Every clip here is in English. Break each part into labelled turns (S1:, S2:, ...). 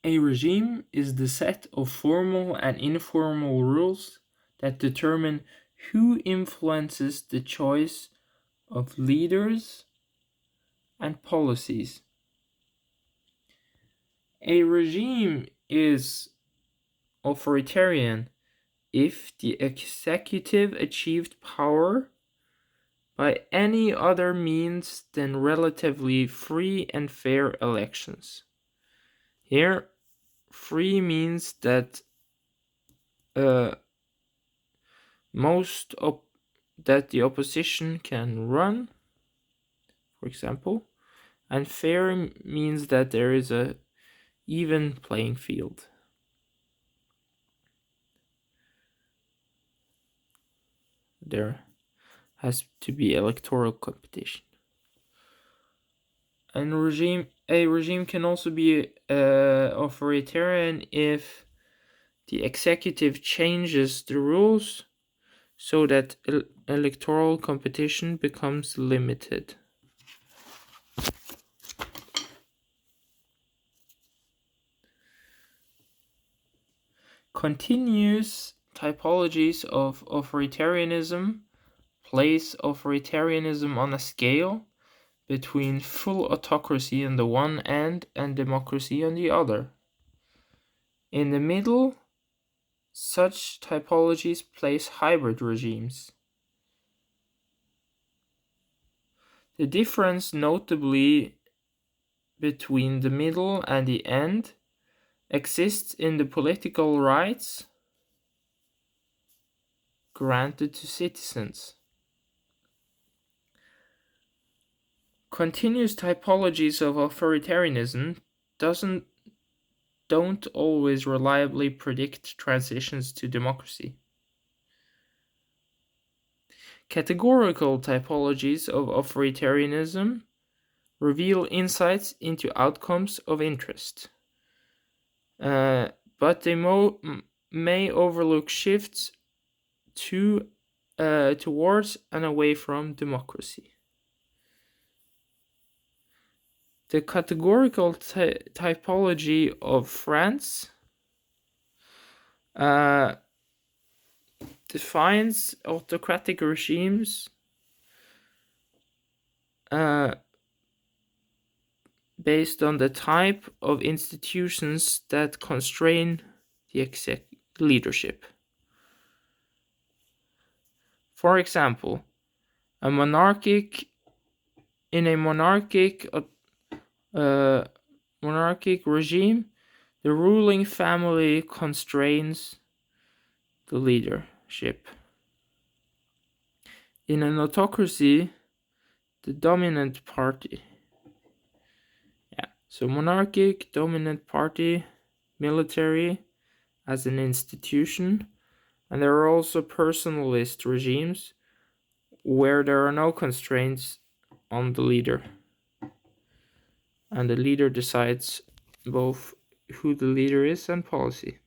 S1: A regime is the set of formal and informal rules that determine who influences the choice of leaders and policies. A regime is authoritarian if the executive achieved power by any other means than relatively free and fair elections. Here, free means that uh, that the opposition can run, for example, and fair means that there is a even playing field. There has to be electoral competition. And a regime can also be authoritarian if the executive changes the rules so that electoral competition becomes limited. Continuous typologies of authoritarianism place authoritarianism on a scale between full autocracy on the one end and democracy on the other. In the middle, such typologies place hybrid regimes. The difference notably between the middle and the end exists in the political rights granted to citizens. Continuous typologies of authoritarianism don't always reliably predict transitions to democracy. Categorical typologies of authoritarianism reveal insights into outcomes of interest, but they may overlook shifts towards and away from democracy. The categorical typology of France defines autocratic regimes based on the type of institutions that constrain the leadership. For example, in a monarchic regime, the ruling family constrains the leadership. In an autocracy, the dominant party. So monarchic, dominant party, military as an institution, and there are also personalist regimes where there are no constraints on the leader. And the leader decides both who the leader is and policy.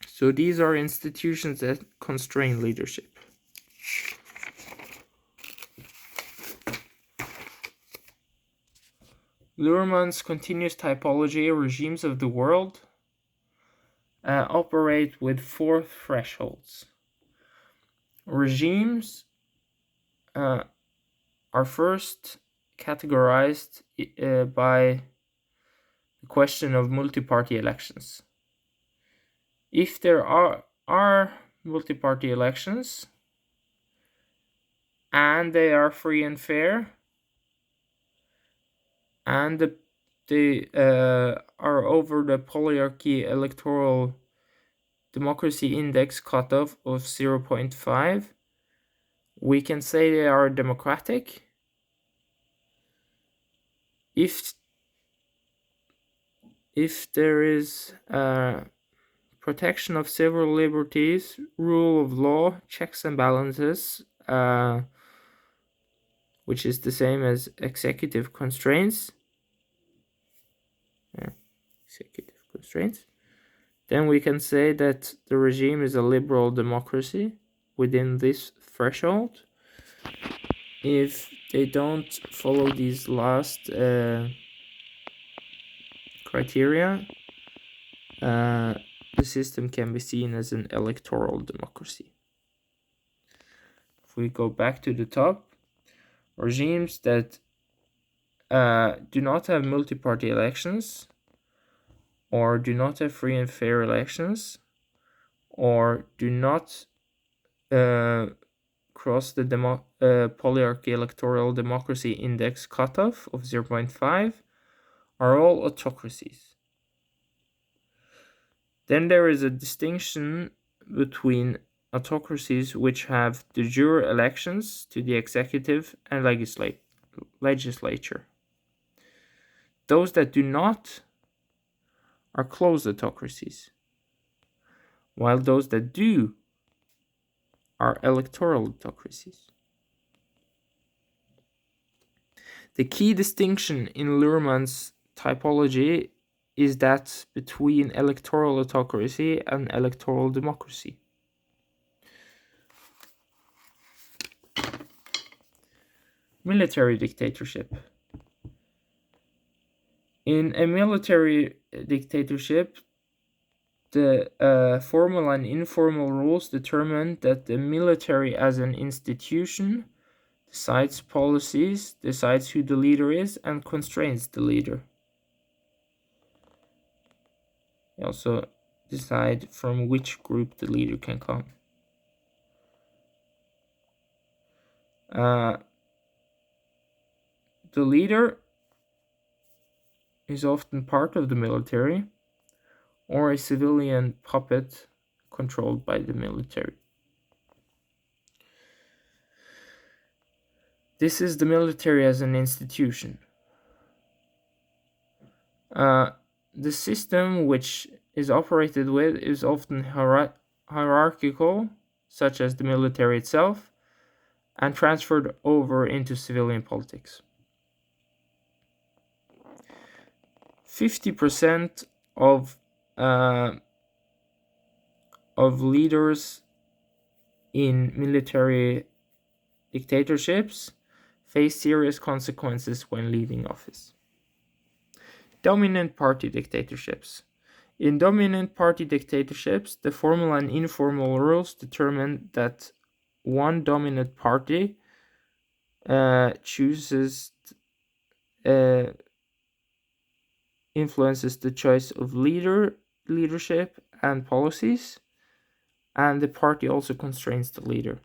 S1: So these are institutions that constrain leadership. Luhrmann's continuous typology regimes of the world operate with four thresholds. Regimes are first categorized by the question of multi-party elections. If there are multi-party elections and they are free and fair, and they are over the polyarchy electoral democracy index cutoff of 0.5, we can say they are democratic. If there is protection of civil liberties, rule of law, checks and balances, which is the same as executive constraints, then we can say that the regime is a liberal democracy within this threshold. If they don't follow these last criteria, the system can be seen as an electoral democracy. If we go back to the top, regimes that do not have multi-party elections, or do not have free and fair elections, or do not cross the polyarchy electoral democracy index cutoff of 0.5 are all autocracies. Then there is a distinction between autocracies which have de jure elections to the executive and legislature. Those that do not are closed autocracies, while those that do are electoral autocracies. The key distinction in Luhrmann's typology is that between electoral autocracy and electoral democracy. Military dictatorship. In a military dictatorship, the formal and informal rules determine that the military as an institution decides policies, decides who the leader is, and constrains the leader. They also decide from which group the leader can come. The leader is often part of the military or a civilian puppet controlled by the military. This is the military as an institution. The system which is operated with is often hierarchical, such as the military itself, and transferred over into civilian politics. 50% of leaders in military dictatorships face serious consequences when leaving office. Dominant party dictatorships. In dominant party dictatorships, the formal and informal rules determine that one dominant party influences the choice of leadership and policies, and the party also constrains the leader.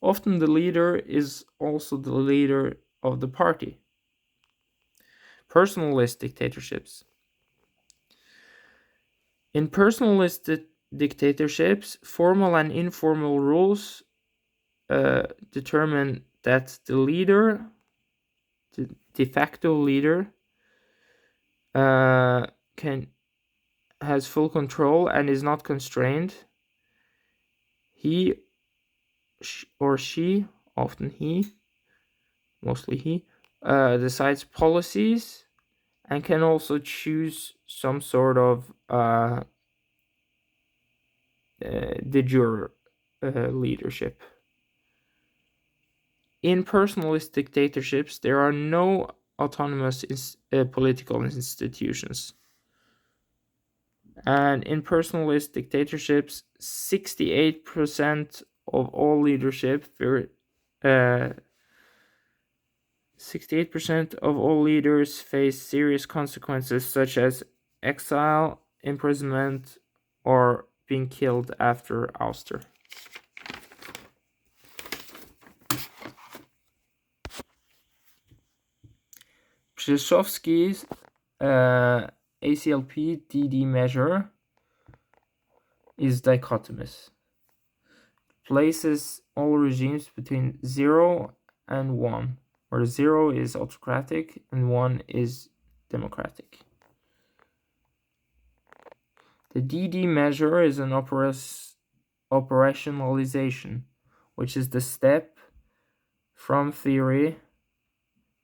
S1: Often the leader is also the leader of the party. Personalist dictatorships. In personalist dictatorships, formal and informal rules determine that the leader, the de facto leader, has full control and is not constrained. He or she, often he, mostly he, decides policies and can also choose some sort of de jure leadership. In personalist dictatorships, there are no autonomous political institutions. And in personalist dictatorships, 68% of all leadership, 68% of all leaders face serious consequences such as exile, imprisonment, or being killed after ouster. Przeszowski's ACLP DD measure is dichotomous. Places all regimes between 0 and 1, where 0 is autocratic and 1 is democratic. The DD measure is an operationalization, which is the step from theory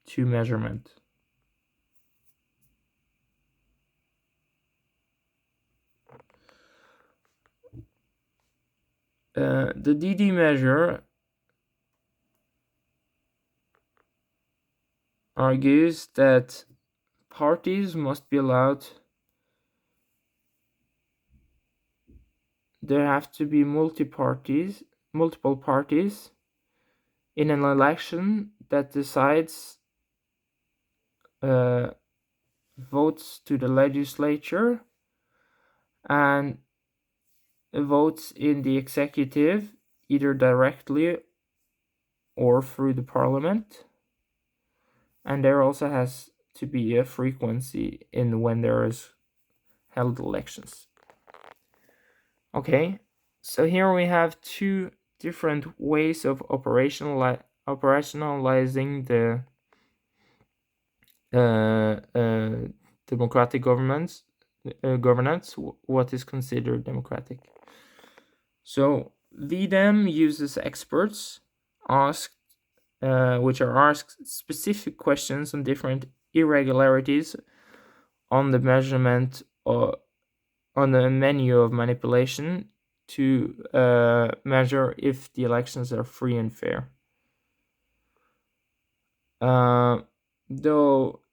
S1: to measurement. The DD measure argues that parties must be allowed. There have to be multiple parties in an election that decides votes to the legislature and votes in the executive, either directly or through the parliament. And there also has to be a frequency in when there is held elections. Okay, so here we have two different ways of operationalizing the democratic governance. What is considered democratic? So VDEM uses experts which are asked specific questions on different irregularities on the measurement or on the menu of manipulation to measure if the elections are free and fair. Though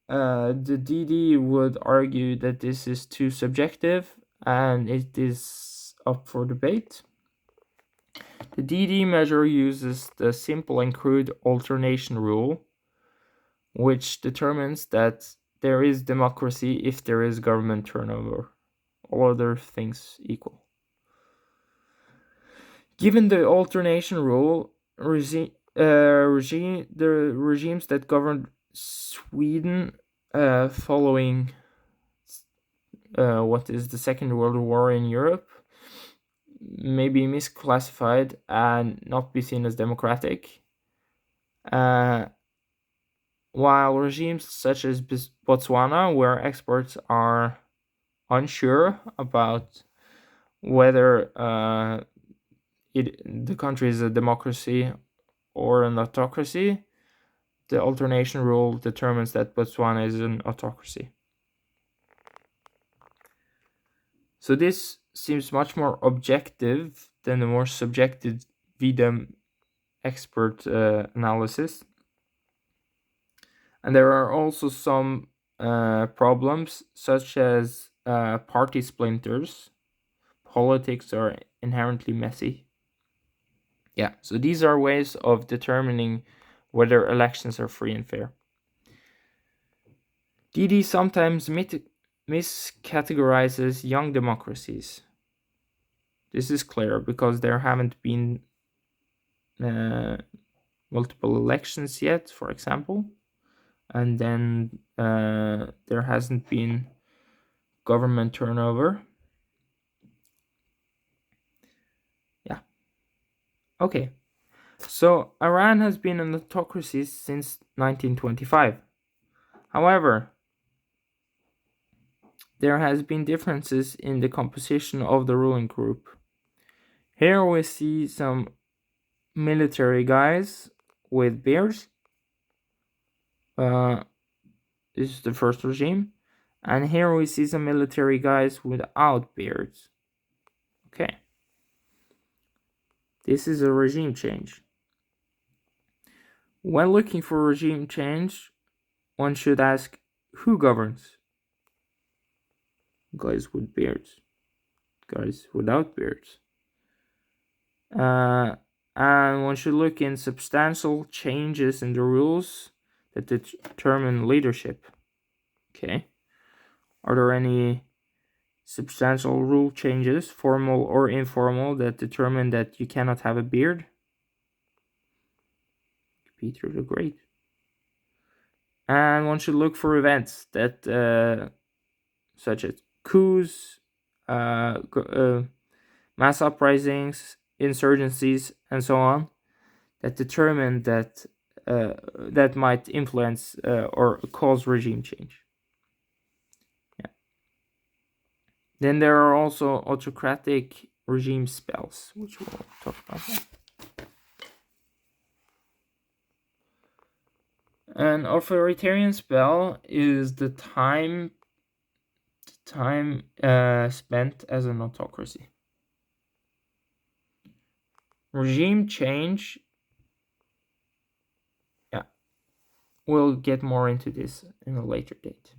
S1: the DD would argue that this is too subjective and it is up for debate. The DD measure uses the simple and crude alternation rule, which determines that there is democracy if there is government turnover, all other things equal. Given the alternation rule, the regimes that governed Sweden following what is the Second World War in Europe may be misclassified and not be seen as democratic, while regimes such as Botswana, where experts are unsure about whether the country is a democracy or an autocracy, the alternation rule determines that Botswana is an autocracy. So this seems much more objective than the more subjective VDEM expert analysis. And there are also some problems, such as party splinters. Politics are inherently messy. Yeah, so these are ways of determining whether elections are free and fair. DD sometimes miscategorizes young democracies. This is clear because there haven't been multiple elections yet, for example, and then there hasn't been government turnover. Yeah. Okay. So Iran has been an autocracy since 1925. However, there has been differences in the composition of the ruling group. Here we see some military guys with beards. This is the first regime. And here we see some military guys without beards. Okay. This is a regime change. When looking for regime change, one should ask who governs? Guys with beards. Guys without beards. And one should look in substantial changes in the rules that determine leadership. Okay. Are there any substantial rule changes, formal or informal, that determine that you cannot have a beard? Peter the Great. And one should look for events that, such as coups, mass uprisings, insurgencies, and so on, that determine that that might influence or cause regime change. Yeah. Then there are also autocratic regime spells, which we'll talk about now. An authoritarian spell is the time spent as an autocracy. Regime change, yeah, we'll get more into this in a later date.